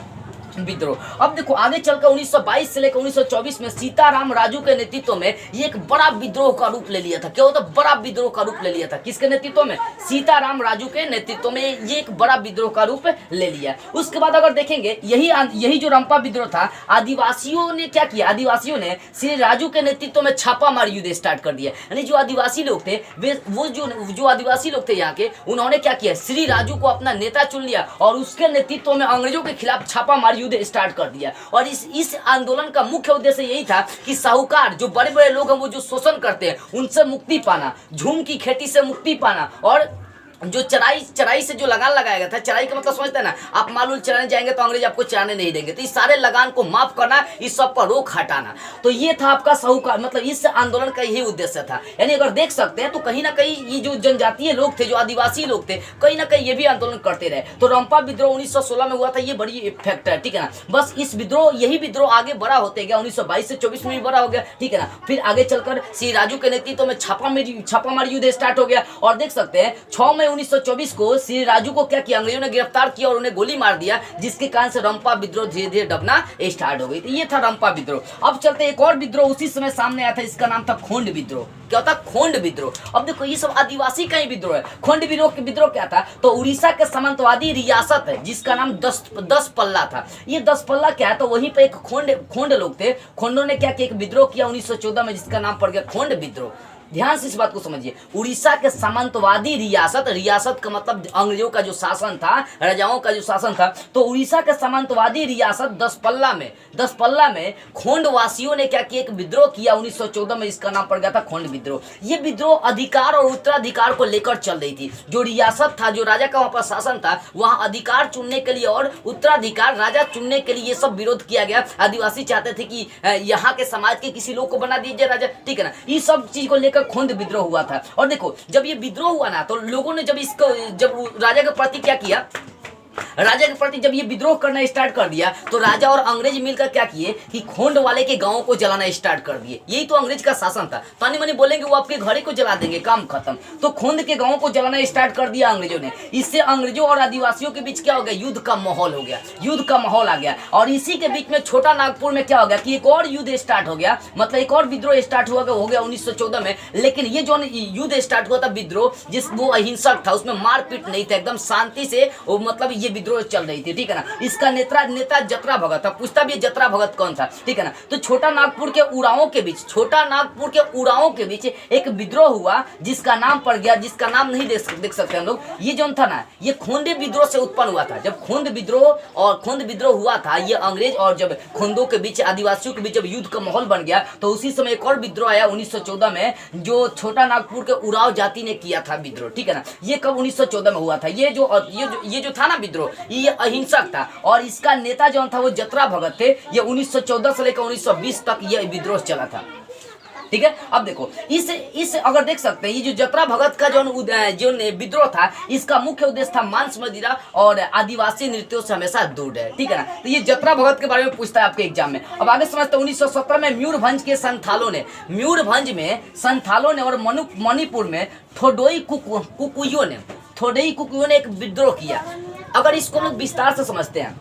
विद्रोह। अब देखो आगे चलकर 1922 से लेकर 1924 में सीताराम राजू के नेतृत्व में ये एक बड़ा विद्रोह का रूप ले लिया था। क्या होता, बड़ा विद्रोह का रूप ले लिया था। किसके नेतृत्व में, सीताराम राजू के नेतृत्व में ये एक बड़ा विद्रोह का रूप ले लिया। उसके बाद अगर देखेंगे यही जो रंपा विद्रोह था, आदिवासियों ने क्या किया, आदिवासियों ने श्री राजू के नेतृत्व में छापामार युद्ध स्टार्ट कर दिया। यानी जो आदिवासी लोग थे वो जो आदिवासी लोग थे यहाँ के, उन्होंने क्या किया, श्री राजू को अपना नेता चुन लिया और उसके नेतृत्व में अंग्रेजों के खिलाफ छापामार युद्ध स्टार्ट कर दिया। और इस आंदोलन का मुख्य उद्देश्य यही था कि साहूकार जो बड़े बड़े लोग हैं वो जो शोषण करते हैं उनसे मुक्ति पाना, झूम की खेती से मुक्ति पाना, और जो चराई से जो लगान लगाया गया था, चराई का मतलब समझते हैं ना, आप मालूल चराने जाएंगे तो अंग्रेज आपको चराने नहीं देंगे, तो इस सारे लगान को माफ करना, इस सब पर रोक हटाना। तो ये था आपका साहूकार, मतलब इस आंदोलन का यही उद्देश्य था। यानी अगर देख सकते हैं तो कहीं ना कहीं ये जो जनजातीय लोग थे, जो आदिवासी लोग थे, कहीं ना कहीं ये भी आंदोलन करते रहे। तो रंपा विद्रोह 1916 में हुआ था, ये बड़ी इफेक्ट है, ठीक है ना। बस यही विद्रोह आगे बड़ा होते गया, 1922 से 24 में भी बड़ा हो गया, ठीक है ना। फिर आगे चलकर श्री राजू के नेतृत्व में छापामारी युद्ध स्टार्ट हो गया। और देख सकते हैं 6 मई 1924 को श्री राजू को क्या किया, अंग्रेजों ने गिरफ्तार किया और उन्हें गोली मार दिया, जिसके कारण से रंपा विद्रोह धीरे धीरे दबना स्टार्ट हो गई। तो ये था रंपा विद्रोह। अब चलते एक और विद्रोह उसी समय सामने आया था, इसका नाम था खोंड विद्रोह। क्या होता, खोंड विद्रोह। अब देखो ये सब आदिवासी का ही विद्रोह है। खोंड विद्रोह क्या था, तो उड़ीसा के सामंतवादी रियासत है जिसका नाम 10 पल्ला था। ये 10 पल्ला क्या है, तो वहीं पे एक खोंड लोग थे। खोंडों ने क्या किया, एक विद्रोह किया 1914 में जिसका नाम पड़ गया खोंड विद्रोह। ध्यान से इस बात को समझिए, उड़ीसा के सामंतवादी रियासत का मतलब अंग्रेजों का जो शासन था, राजाओं का जो शासन था, तो उड़ीसा के सामंतवादी रियासत 10 पल्ला में खोंड वासियों ने क्या किया, एक विद्रोह किया 1914 में, इसका नाम पड़ गया था खोंड विद्रोह। ये विद्रोह अधिकार और उत्तराधिकार को लेकर चल रही थी। जो रियासत था, जो राजा का वहां पर शासन था, वहां अधिकार चुनने के लिए और उत्तराधिकार राजा चुनने के लिए ये सब विरोध किया गया। आदिवासी चाहते थे कि यहाँ के समाज के किसी लोग को बना दीजिए राजा, ठीक है ना। ये सब चीज को लेकर खोंड विद्रोह हुआ था। और देखो जब ये विद्रोह हुआ ना, तो लोगों ने जब राजा के प्रति क्या किया, राजा के प्रति जब ये विद्रोह करना स्टार्ट कर दिया, तो राजा और अंग्रेज मिलकर क्या किए कि खोंड वाले के गांवों को जलाना स्टार्ट कर दिए। यही तो अंग्रेज का शासन था। तानी मनी बोलेंगे वो आपके घर को जला देंगे, काम खत्म। तो खोंड के गांवों को जलाना स्टार्ट कर दिया अंग्रेजों ने। इससे अंग्रेजों और आदिवासियों के बीच क्या हो गया, युद्ध का माहौल हो गया, युद्ध का माहौल आ गया। और इसी के बीच में छोटा नागपुर में क्या हो गया कि एक और युद्ध स्टार्ट हो गया, मतलब एक और विद्रोह स्टार्ट हो गया 1914 में। लेकिन ये जो युद्ध स्टार्ट हुआ था विद्रोह, वो अहिंसक था, उसमें मारपीट नहीं था, एकदम शांति से मतलब ये विद्रोह चल रही थी, ठीक है ना। इसका नेता जतरा भगत था। पूछता भी जतरा भगत कौन था, ठीक है ना। तो छोटा नागपुर के उड़ाओं के बीच एक विद्रोह हुआ जिसका नाम पड़ गया, जिसका नाम नहीं देख सकते हम लोग। ये जो था ना, ये खोंडे विद्रोह से उत्पन्न हुआ था। जब खोंड विद्रोह हुआ था, ये अंग्रेज और जब खोंदों के बीच, आदिवासियों के बीच जब युद्ध का माहौल बन गया, तो उसी समय एक और विद्रोह आया 1914 में, जो छोटा नागपुर के उड़ाव जाति ने किया था विद्रोह, ठीक है ना। ये कब 1914 में हुआ था। ये जो था ना विद्रोह, ये अहिंसक था और इसका नेता जो था वो जतरा भगत थे। ये 1914 से लेकर 1920 तक ये विद्रोह चला था, ठीक है। अब देखो इस अगर देख सकते हैं, ये जो जतरा भगत का जो विद्रोह था, इसका मुख्य उद्देश्य था मांस मदिरा और आदिवासी नृत्यों से हमेशा दूर है, ठीक है ना। तो ये जतरा भगत के बारे में पूछता है आपके एग्जाम में। अब आगे समझते हैं 1917 में मयूरभंज में संथालों ने और मणिपुर में थोडोई कुकुयों ने एक विद्रोह किया। अगर इसको लोग विस्तार से समझते हैं,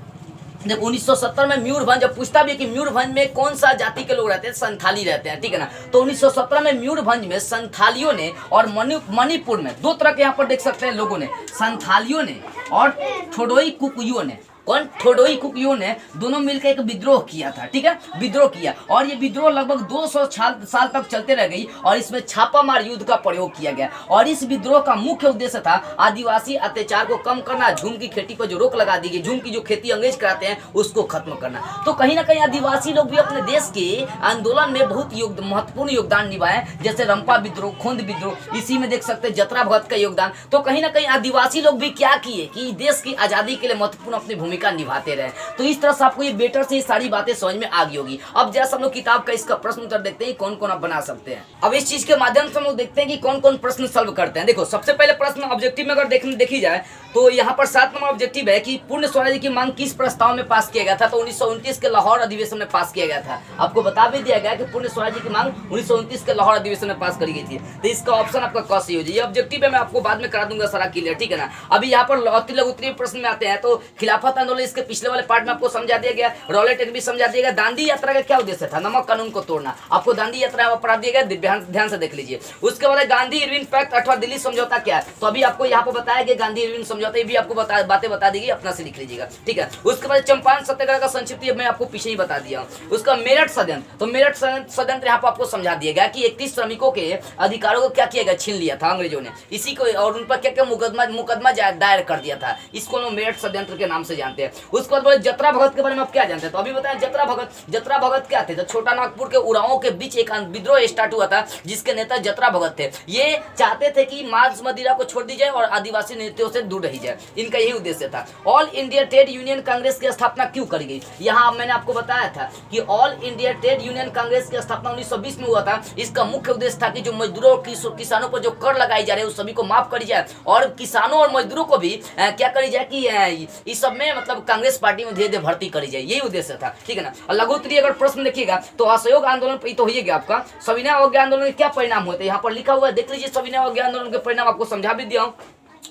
देखो 1970 में मयूरभंज, जब पूछता भी है कि मयूरभंज में कौन सा जाति के लोग रहते हैं, संथाली रहते हैं, ठीक है ना। तो 1917 में मयूरभंज में संथालियों ने और मणिपुर में दो तरह के यहाँ पर देख सकते हैं लोगों ने, संथालियों ने और ठोडोई कुकियों ने, कौन, ठोडोई कुकियों ने दोनों मिलकर एक विद्रोह किया था, ठीक है, विद्रोह किया। और ये विद्रोह लगभग 200 साल तक चलते रह गई और इसमें छापामार युद्ध का प्रयोग किया गया। और इस विद्रोह का मुख्य उद्देश्य था आदिवासी अत्याचार को कम करना, झूम की खेती पर जो रोक लगा दी गई, झूम की जो खेती अंग्रेज कराते हैं उसको खत्म करना। तो कहीं ना कहीं आदिवासी लोग भी अपने देश के आंदोलन में बहुत महत्वपूर्ण योगदान निभाए, जैसे रंपा विद्रोह, खोंद विद्रोह, इसी में देख सकते हैं जतरा भगत का योगदान। तो कहीं ना कहीं आदिवासी लोग भी क्या किए कि देश की आजादी के लिए महत्वपूर्ण अपनी भूमिका निभाते रहे। तो इस तरह से आपको ये बेटर से ये सारी बातें समझ में आ गई होगी। अब जैसे हम लोग किताब का इसका प्रश्न उत्तर देखते हैं कौन कौन आप बना सकते हैं। अब इस चीज के माध्यम से हम लोग देखते हैं कि कौन कौन प्रश्न सॉल्व करते हैं। देखो सबसे पहले प्रश्न ऑब्जेक्टिव में अगर देखी जाए तो यहाँ पर 7 नंबर ऑब्जेक्टिव है कि पूर्ण स्वराज्य की मांग किस प्रस्ताव में पास किया गया था। तो 1929 के लाहौर अधिवेशन में पास किया गया था। आपको बता भी दिया गया कि पूर्ण स्वराज्य की मांग 1929 के लाहौर अधिवेशन में पास करी गई थी। तो इसका ऑप्शन आपका क सही हो जाए। ये ऑब्जेक्टिव है, मैं आपको बाद में करा दूंगा सारा क्लियर, ठीक है ना। अभी यहाँ पर अति लघु उत्तरीय प्रश्न में आते हैं तो खिलाफत आंदोलन इसके पिछले वाले पार्ट में आपको समझा दिया गया, रॉलेट एक्ट भी समझा दिया गया। दांडी यात्रा का क्या उद्देश्य था, नमक कानून को तोड़ना, आपको दांडी यात्रा पढ़ा दिया गया, ध्यान से देख लीजिए। उसके बाद गांधी इरविन पैक्ट अथवा दिल्ली समझौता क्या है, तो अभी आपको यहाँ पर बताया गया गांधी इरविन समझौता, ये भी आपको बातें बता देगी, अपना से लिख लीजिएगा, ठीक है। उसके बाद चंपारण सत्याग्रह का संक्षिप्त मैं आपको पीछे ही बता दिया हूँ। उसका मेरठ षड्यंत्र, तो मेरठ षड्यंत्र यहाँ पर आपको समझा दिया गया कि 31 श्रमिकों के अधिकारों को क्या किया गया, छीन लिया था अंग्रेजों ने, इसी को, और उन पर क्या क्या मुकदमा दायर कर दिया था। इसको लोग मेरठ षड्यंत्र के नाम से जानते हैं। उसके बाद बोले जतरा भगत के बारे में आप क्या जानते हैं, तो अभी बताएं जतरा भगत क्या थे। तो छोटा नागपुर के उरावों के बीच एक विद्रोह स्टार्ट हुआ था जिसके नेता जतरा भगत थे। ये चाहते थे कि मांस मदिरा को छोड़ दी जाए और आदिवासी नृत्यों से दूर रही जाए, इनका यही उद्देश्य था। All India trade union Congress की स्थापना क्यों करी गई, यहाँ मैंने आपको बताया था कि all India trade union Congress की स्थापना 1920 में हुआ था। इसका मुख्य उद्देश्य था कि जो मजदूरों और किसानों पर जो कर लगाई जा रहे हैं उस सभी को माफ करी जाए और किसानों और मजदूरों को भी क्या करी जाए कि इस सब में मतलब कांग्रेस पार्टी में धीरे धीरे भर्ती करी जाए, यही उद्देश्य था, ठीक है ना। और लघु उत्तरीय अगर प्रश्न देखिएगा तो असहयोग आंदोलन पर तो होइएगा आपका, सविनय अवज्ञा आंदोलन के क्या परिणाम हुए थे, यहाँ पर लिखा हुआ है, देख लीजिए। सविनय अवज्ञा आंदोलन के परिणाम आपको समझा भी दिया हूँ।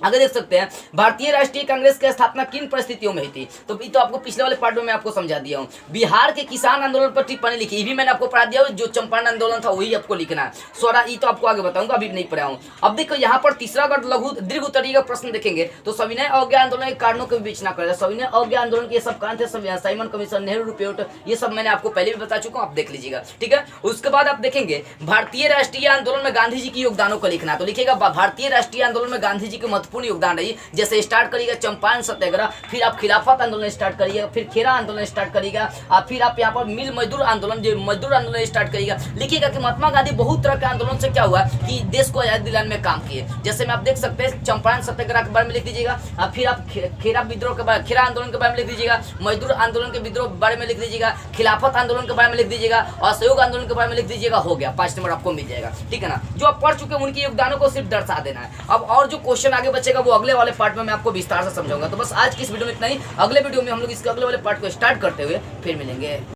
आगे देख सकते हैं भारतीय राष्ट्रीय कांग्रेस की स्थापना किन परिस्थितियों में हुई थी, तो ये तो आपको पिछले वाले पार्ट में आपको समझा दिया हूँ। बिहार के किसान आंदोलन पर टिप्पणी लिखी, ये भी मैंने आपको पढ़ा दिया, जो चंपारण आंदोलन था वही आपको लिखना है। स्वरा ये तो आपको आगे बताऊंगा, अभी नहीं पढ़ा हूँ। अब देखो यहाँ पर तीसरा अगर लघु दीर्घ उत्तरीय का प्रश्न देखेंगे तो सविनय अवज्ञा आंदोलन के कारणों की विवेचना करें। सविनय अवज्ञा आंदोलन के सब कारण थे, साइमन कमीशन, नेहरू रिपोर्ट, ये सब मैंने आपको पहले भी बता चुका हूँ, आप देख लीजिएगा, ठीक है। उसके बाद आप देखेंगे भारतीय राष्ट्रीय आंदोलन में गांधी जी की योगदानों को लिखना, तो लिखेगा भारतीय राष्ट्रीय आंदोलन में गांधी जी के महत्वपूर्ण योगदान रही। जैसे स्टार्ट करिएगा चंपारण सत्याग्रह, फिर आप खिलाफत आंदोलन स्टार्ट करिएगा, फिर खेरा आंदोलन स्टार्ट करिएगा, और फिर आप यहाँ पर मिल मजदूर आंदोलन, जो मजदूर आंदोलन स्टार्ट करिएगा। लिखिएगा कि महात्मा गांधी बहुत तरह के आंदोलन से क्या हुआ कि देश को आजादी दिलाने में काम किए। जैसे में आप देख सकते हैं चंपारण सत्याग्रह के बारे में लिख दीजिएगा, फिर आप खेरा विद्रोह के बारे, खेरा आंदोलन के बारे में लिख दीजिएगा, मजदूर आंदोलन के विद्रोह के बारे में लिख दीजिएगा, खिलाफत आंदोलन के बारे में लिख दीजिएगा, असहयोग आंदोलन के बारे में लिख दीजिएगा, हो गया 5 नंबर आपको मिल जाएगा, ठीक है ना। जो आप पढ़ चुके हैं उनके योगदानों को सिर्फ दर्शा देना है। अब और जो क्वेश्चन आगे बचेगा वो अगले वाले पार्ट में मैं आपको विस्तार से समझाऊंगा। तो बस आज की इस वीडियो में इतना ही, अगले वीडियो में हम लोग इसके अगले वाले पार्ट को स्टार्ट करते हुए फिर मिलेंगे।